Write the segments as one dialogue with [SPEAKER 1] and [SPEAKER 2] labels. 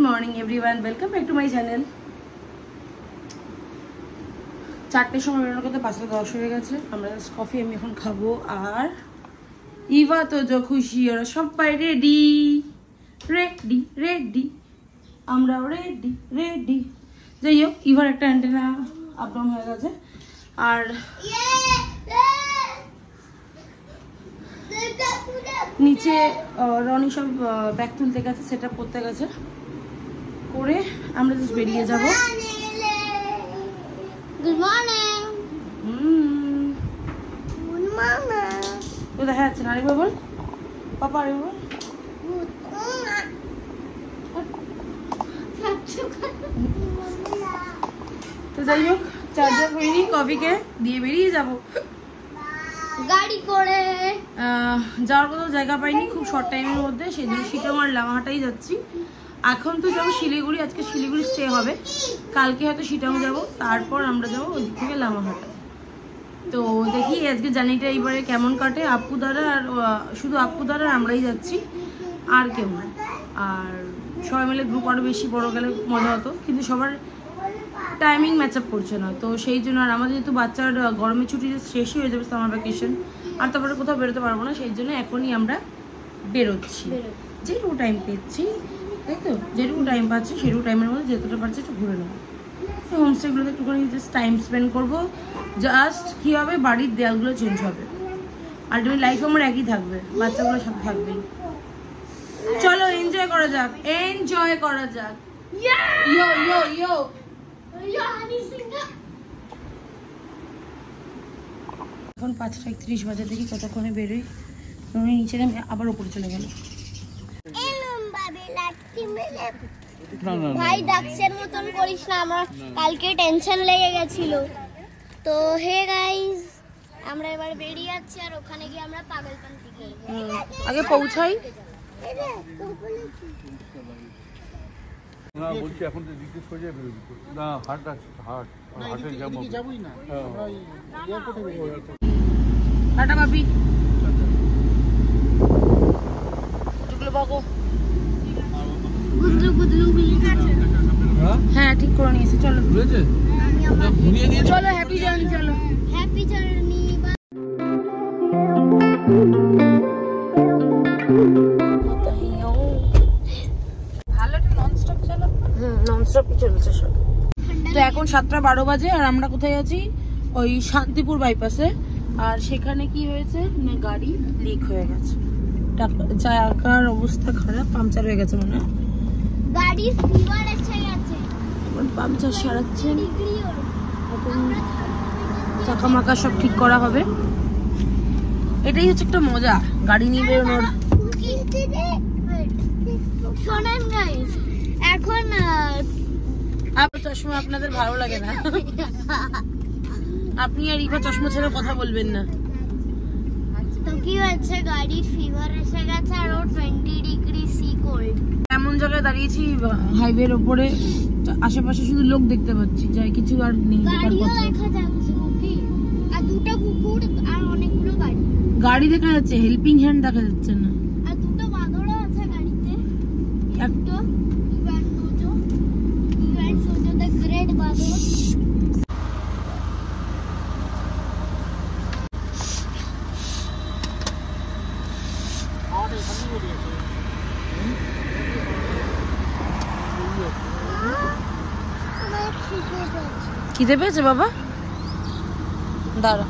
[SPEAKER 1] Morning everyone, welcome back to my channel. 4টের সময় বেরোনোর কথা, 5:10 হয়ে গেছে। আমরা জাস্ট কফি আমি এখন খাবো। আর ইভা তো যা খুশি, ওরা সবাই রেডি রেডি রেডি, আমরাও রেডি রেডি। যাই হোক, ইভার একটা অ্যান্টেনা আপ ডাউন হয়ে গেছে। আর নিচে রনি সব ব্যাগ তুলতে গেছে, সেট আপ করতে গেছে, করে আমরা জাস্ট বেরিয়ে যাব।
[SPEAKER 2] Good morning. Good morning.
[SPEAKER 1] তো দেখা যাচ্ছে না, আরেকবার বল পাপা, আরেকবার। তো যাই হোক, চার্জার হয়নি, কফিকে দিয়ে বেরিয়ে যাব
[SPEAKER 2] গাড়ি করে।
[SPEAKER 1] যাওয়ার কোথাও জায়গা পাইনি খুব শর্ট টাইমের মধ্যে, সেই জন্য শিটাং আর লামাহাটাই যাচ্ছি। এখন তো যাবো শিলিগুড়ি, আজকে শিলিগুড়ি স্টে হবে, কালকে হয়তো শিটাং যাব, তারপর আমরা যাবো ওই দিক থেকে লামাহাটা। তো দেখি আজকে জার্নিটা এইবারে কেমন কাটে। আপু দ্বারা আর শুধু আপু দ্বারা আমরাই যাচ্ছি, আর কেউ না। আর সবাই মিলে গ্রুপ আরও বেশি বড় গেলে মজা হতো, কিন্তু সবার টাইমিং ম্যাচ আপ করছে না। তো সেই জন্য, আর আমাদের যেহেতু বাচ্চার গরমের ছুটি শেষই হয়ে যাবে, সামার ভ্যাকেশন, আর তারপরে কোথাও বেরোতে পারবো না, সেই জন্য এখনই আমরা বেরোচ্ছি। যেটুকু টাইম পেয়েছি, তাই তো, যেটুকু টাইম পাচ্ছি সেটুকু টাইমের মধ্যে যেতটা পারছি একটু ঘুরে নেবো। হোমস্টেগুলোতে একটুখানি জাস্ট টাইম স্পেন্ড করবো। জাস্ট কী হবে, বাড়ির দেয়ালগুলো চেঞ্জ হবে, আলটিমেট লাইফ আমার একই থাকবে, বাচ্চাগুলোর সাথে থাকবেই। চলো এনজয় করা যাক, এনজয় করা যাক। ইয়ো ইয়ো ইয়ো। এখন 5:31 বাজে, দেখি কতক্ষণে বেরোই। নিচে নামে আবার উপরে চলে গেল।
[SPEAKER 2] ভাই ডাক্সের মতন করিস না, আমার কালকে টেনশন লেগে গেছিল। তো হে গাইস, আমরা এবার বেরিয়ে যাচ্ছি, আর ওখানে গিয়ে আমরা পাগলপান্তি করব।
[SPEAKER 1] আগে পৌঁছাই।
[SPEAKER 3] না বলছি এখন তো জিজ্ঞেস করে যাবে না, হাট আছে, হাটে যাবোই না, আমরা এয়ারপোর্টে বেরোবো।
[SPEAKER 1] টাটা বাপি, টুকলো বাগো,
[SPEAKER 2] গুদলু গুদলু ঠিক আছে।
[SPEAKER 1] হ্যাঁ ঠিক করে নিয়েছি, চলো
[SPEAKER 3] বুঝেছে,
[SPEAKER 1] চলো হ্যাপি জার্নি, চলো
[SPEAKER 2] হ্যাপি জার্নি।
[SPEAKER 1] ভালো একটা ননস্টপ চলো। ননস্টপই চলছে সব। তো এখন 7:12 বাজে, আর আমরা কোথায় আছি? ওই শান্তিপুর বাইপাসে। আর সেখানে কি হয়েছে না, গাড়ি লিক হয়ে গেছে, চাকার অবস্থা খারাপ, পাংচার হয়ে গেছে মনে হয়।
[SPEAKER 2] গাড়ির ফিভার এসে গেছে,
[SPEAKER 1] এখন পাংচার সারাচ্ছেন,
[SPEAKER 2] ডিগ্রি হলো।
[SPEAKER 1] এখন চাকা মাকা সব ঠিক করা হবে। এটাই হচ্ছে একটা মজা গাড়ি নিয়ে বেরোনোর।
[SPEAKER 2] শোনেন গাইস, এখন
[SPEAKER 1] চশমা আপনাদের ভালো লাগে না, আপনি আর ইভা চশমা ছেড়ে কথা বলবেন না।
[SPEAKER 2] তো কি হয়েছে, গাড়ির ফিভার এসে গেছে, আর 20 ডিগ্রি সি কোল্ড।
[SPEAKER 1] এমন জায়গায় দাঁড়িয়েছি হাইওয়ের ওপরে, আশেপাশে শুধু লোক দেখতে পাচ্ছি, যাই কিছু আর নেই।
[SPEAKER 2] গাড়িও দেখা যাচ্ছে, ওকে, আর দুটো কুকুর আর অনেকগুলো গাড়ি।
[SPEAKER 1] গাড়ি দেখা যাচ্ছে, হেল্পিং হ্যান্ড দেখা যাচ্ছে না।
[SPEAKER 2] আর দুটো বাঁদরও আছে গাড়িতে, একটা ইভেন সোজো দ্য গ্রেট বাঁদর।
[SPEAKER 1] খিদে পেয়েছে বাবা, দাঁড়া।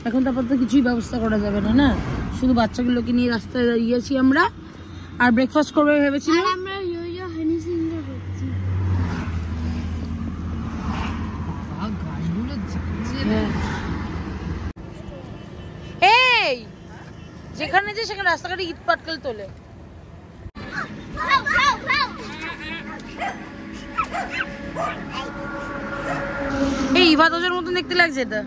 [SPEAKER 1] এখন তারপর তো কিছুই ব্যবস্থা করা যাবে না, না শুধু বাচ্চাগুলোকে নিয়ে রাস্তায় দাঁড়িয়েছি আমরা। আর ব্রেকফাস্ট করবে ভেবেছিলাম,
[SPEAKER 2] আর আমরা ইয়ো হানি সিংহা করছি।
[SPEAKER 1] এই যেখানে যে সেখানে রাস্তাঘাটে ইট পাটকেল তোলে। এই ইভা তোজোর মতন দেখতে লাগছে এটা।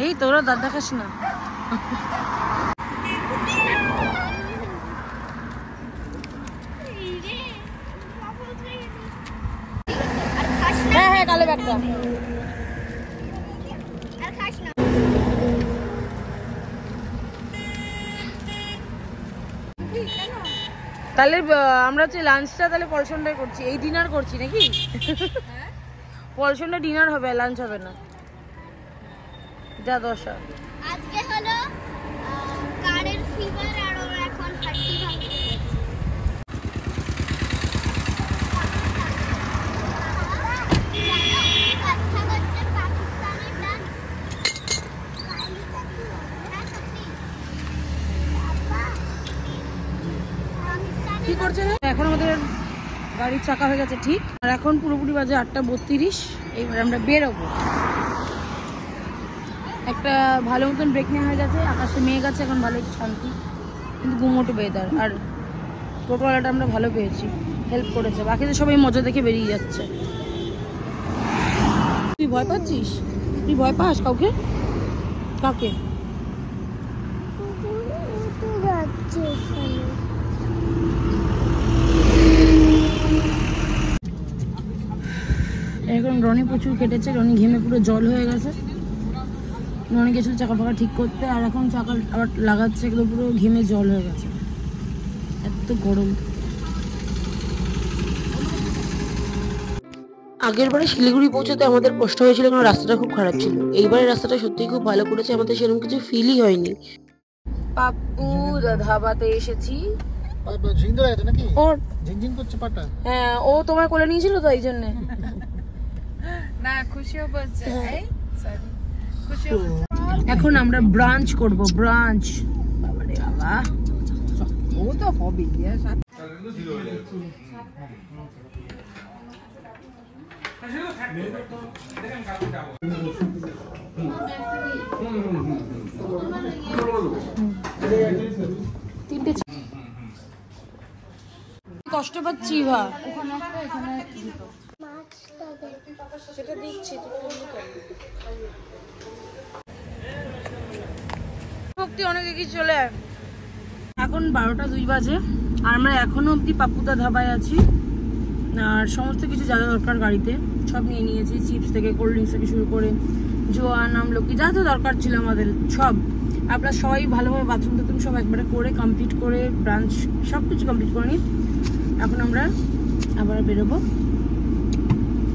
[SPEAKER 1] এই তোরা দাঁত দেখাস না। নালে ব্যাগটা।
[SPEAKER 2] আর খাস না।
[SPEAKER 1] তাহলে আমরা হচ্ছে লাঞ্চটা তাহলে পলসনটাই করছি, এই ডিনার করছি নাকি? পলসনটা ডিনার হবে, লাঞ্চ হবে না। যা দশা
[SPEAKER 2] আজকে হলো কারের ফিভার আর ওর এখন হাঁটতে ভাঙতে
[SPEAKER 1] কি করছে? এখন আমাদের গাড়ির চাকা হয়ে গেছে ঠিক, আর এখন পুরোপুরি বাজে 8:32। এইবার আমরা বেরোবো। একটা ভালো মতন ব্রেক নেওয়া হয়ে গেছে, আকাশে মেঘ আছে, এখন ভালো একটু শান্তি, কিন্তু গুমোটো ওয়েদার। আর টোটোওয়ালাটা আমরা ভালো পেয়েছি, হেল্প করেছে, বাকিদের সবাই মজা দেখে বেরিয়ে যাচ্ছে। তুই ভয় পাচ্ছিস? তুই ভয় পাস কাউকে? কাকে? এখন রনি প্রচুর কেটেছে, রনি ঘেমে পুরো জল হয়ে গেছে। রনি গেছিল চাকা ফাঁকা ঠিক করতে, আর এখন চাকা আবার লাগাচ্ছে, এগুলো পুরো ঘেমে জল হয়ে গেছে, এত গরম। আগের বারে শিলিগুড়ি পৌঁছতে আমাদের কষ্ট হয়েছিল, কারণ রাস্তাটা খুব খারাপ ছিল। এইবারে রাস্তাটা সত্যিই খুব ভালো করেছে, আমাদের সেরকম কিছু ফিলই হয়নি। পাপ্পু ধাবাতে এসেছি। হ্যাঁ, ও তোমায় কোলে নিয়েছিল তো, এই জন্য। এখন আমরা ব্রাঞ্চ করব, ব্রাঞ্চ। বাবারে বাবা, ও তো হবে। তিনটে কষ্ট পাচ্ছি ভা, সেটা দিচ্ছি ভক্তি অনেক এগিয়ে চলে। এখন 12টা 2 বাজে, আর আমরা এখনো অব্দি পাপ্পুদা ধাবায় আছি। আর সমস্ত কিছু যা দরকার গাড়িতে সব নিয়ে নিয়েছি, চিপস থেকে কোল্ড ড্রিঙ্কস থেকে শুরু করে জোয়ান আমলকি যা যা দরকার ছিল আমাদের সব। আপনারা সবাই ভালোভাবে বাথরুম টাথরুম সব একবারে করে কমপ্লিট করে ব্রাঞ্চ সব কিছু কমপ্লিট করে নিই। এখন আমরা আবার বেরোবো।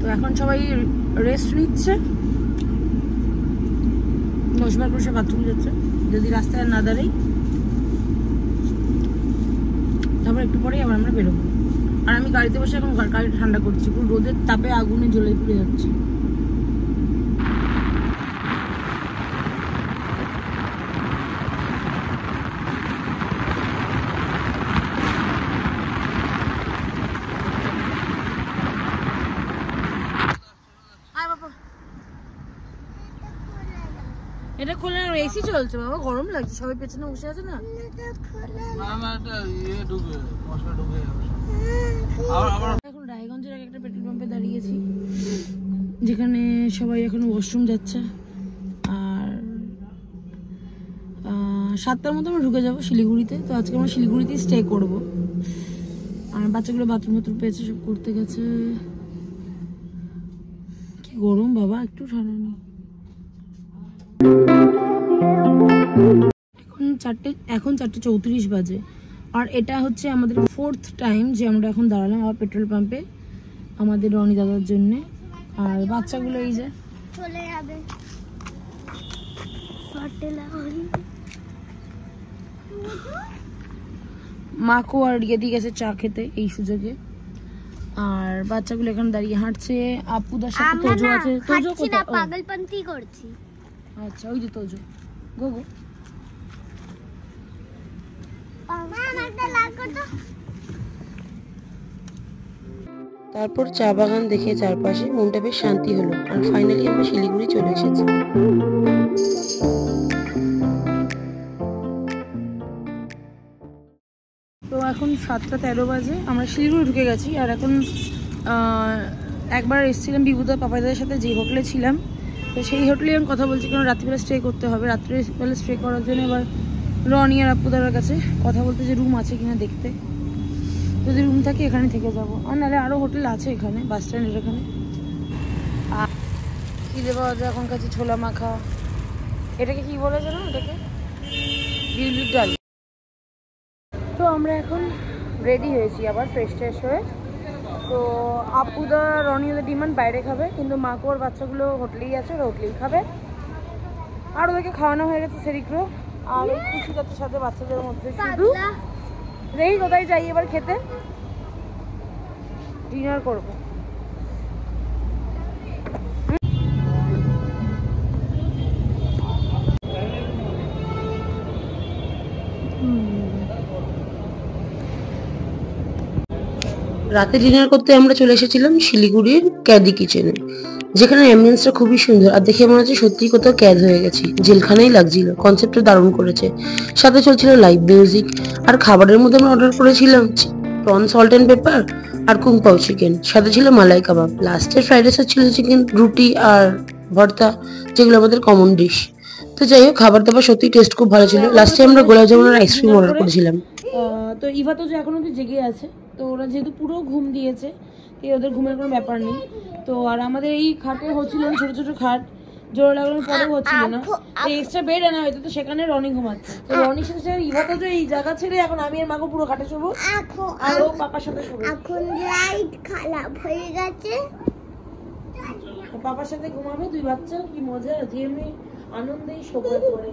[SPEAKER 1] তো এখন সবাই রেস্ট নিচ্ছে, বসবার করে সে বাথরুম যাচ্ছে, যদি রাস্তায় না দাঁড়াই। তারপর একটু পরেই আবার আমরা বেরোবো। আর আমি গাড়িতে বসে এখন গাড়িটা ঠান্ডা করছি, পুরো রোদের তাপে আগুনে জ্বলে পুড়ে যাচ্ছি। এটা খোলা, এসি চলছে বাবা, গরম লাগছে, সবাই পেছনে বসে আছে না। এখন রায়গঞ্জের একটা পেট্রোল পাম্পে দাঁড়িয়েছি, যেখানে সবাই এখন ওয়াশরুম যাচ্ছে। আর 7টার মতো আমরা ঢুকে যাবো শিলিগুড়িতে। তো আজকে আমরা শিলিগুড়িতেই স্টে করবো। আর বাচ্চাগুলো বাথরুম পেয়েছে, সব করতে গেছে। কি গরম বাবা, একটু ঠান্ডা নেই। এখন 4:34 বাজে। আর এটা হচ্ছে আমাদের 4th টাইম যে আমরা এখন দাঁড়ালাম আবার পেট্রোল পাম্পে আমাদের রনি দাদার জন্য। আর বাচ্চাগুলো এই যে
[SPEAKER 2] চলে যাবে
[SPEAKER 1] মাকো আর দিয়ে গেছে চা খেতে এই সুযোগে। আর বাচ্চাগুলো এখানে দাঁড়িয়ে হাঁটছে। আপুদার সাথে তোজো আছে। তোজো কোথায়?
[SPEAKER 2] পাগলপন্থী করছি।
[SPEAKER 1] আচ্ছা, ওই যে তোজো গোগো। তারপর চা বাগান দেখে চারপাশে মনটা বেশ শান্তি হলো। আর ফাইনালি আমরা শিলিগুড়ি চলে এসেছি। তো এখন 7:13 বাজে, আমরা শিলিগুড়ি ঢুকে গেছি। আর এখন একবার এসেছিলাম বিভূতা পাপাইদাদের সাথে, যে হোটেলে ছিলাম, তো সেই হোটেলে এখন কথা বলছি, কারণ রাত্রিবেলা স্টে করতে হবে। রাত্রিবেলা স্টে করার জন্য এবার রনি আর আপুদার কাছে কথা বলতে, যে রুম আছে কিনা দেখতে। যদি রুম থাকে এখানে থেকে যাবো, আর নাহলে আরও হোটেল আছে এখানে বাস স্ট্যান্ডের এখানে। চিলে পাওয়া যায় এখন কাছে, ছোলা মাখা, এটাকে কি বলে জানো, এটাকে বিউলির ডাল। তো আমরা এখন রেডি হয়েছি আবার ফ্রেশ ট্রেশ হয়ে। তো আপুদা রনি ওদের ডিমান্ড বাইরে খাবে, কিন্তু মাকু আর বাচ্চাগুলো হোটেলেই আছে, ওরা হোটেলেই খাবে। আর ওদেরকে খাওয়ানো হয়ে গেছে সেরিক্রো, আর এই খুশি যাচ্ছে সাথে বাচ্চাদের মধ্যে। শুধু দেখি কোথায় যাই এবার খেতে, ডিনার করবো।
[SPEAKER 4] রাতে ডিনার করতে আমরা চলে এসেছিলাম শিলিগুড়ির ক্যাদি কিচেনে, যেখানে অ্যাম্বিয়েন্সটা খুবই সুন্দর আর দেখে মনে হচ্ছে সত্যি কোথাও ক্যাদ হয়ে গেছি, জেলখানাই লাগছিল। কনসেপ্টটা দারুণ করেছে, সাথে চলছিল লাইভ মিউজিক। আর খাবারের মধ্যে আমরা অর্ডার করেছিলাম প্রন সল্ট অ্যান্ড পেপার আর কুং পাও চিকেন, সাথে ছিল মালাই কাবাব। লাস্টের ফ্রাইড রাইস ছিল চিকেন রুটি আর ভর্তা, যেগুলো আমাদের কমন ডিশ। তো যাই হোক, খাবার দাবার সত্যি টেস্ট খুব ভালো ছিল। লাস্টে আমরা গোলাপ জামুন আর আইসক্রিম অর্ডার করেছিলাম।
[SPEAKER 1] তো ইভা তো যে এখন অব্দি জেগে আছে, তো ওরা যেহেতু পুরো ঘুম দিয়েছে, তো ওদের ঘুমের কোনো ব্যাপার নেই। তো আর আমাদের এই খাটে হচ্ছিল না, ছোট ছোট খাট, জোর লাগানোর পরেও হচ্ছিল না, এক্সট্রা বেড আনা হয়তো, তো সেখানে রনি ঘুমাচ্ছে। তো রনির সাথে ইভা তো যে এই জায়গা ছেড়ে এখন আমি আর মাকে পুরো খাটে শোবো, আর ও পাপার সাথে শোবো।
[SPEAKER 2] এখন লাইট খারাপ হয়ে গেছে,
[SPEAKER 1] পাপার সাথে ঘুমাবে দুই বাচ্চা, কি মজা, যে এমনি আনন্দেই শোবে করে।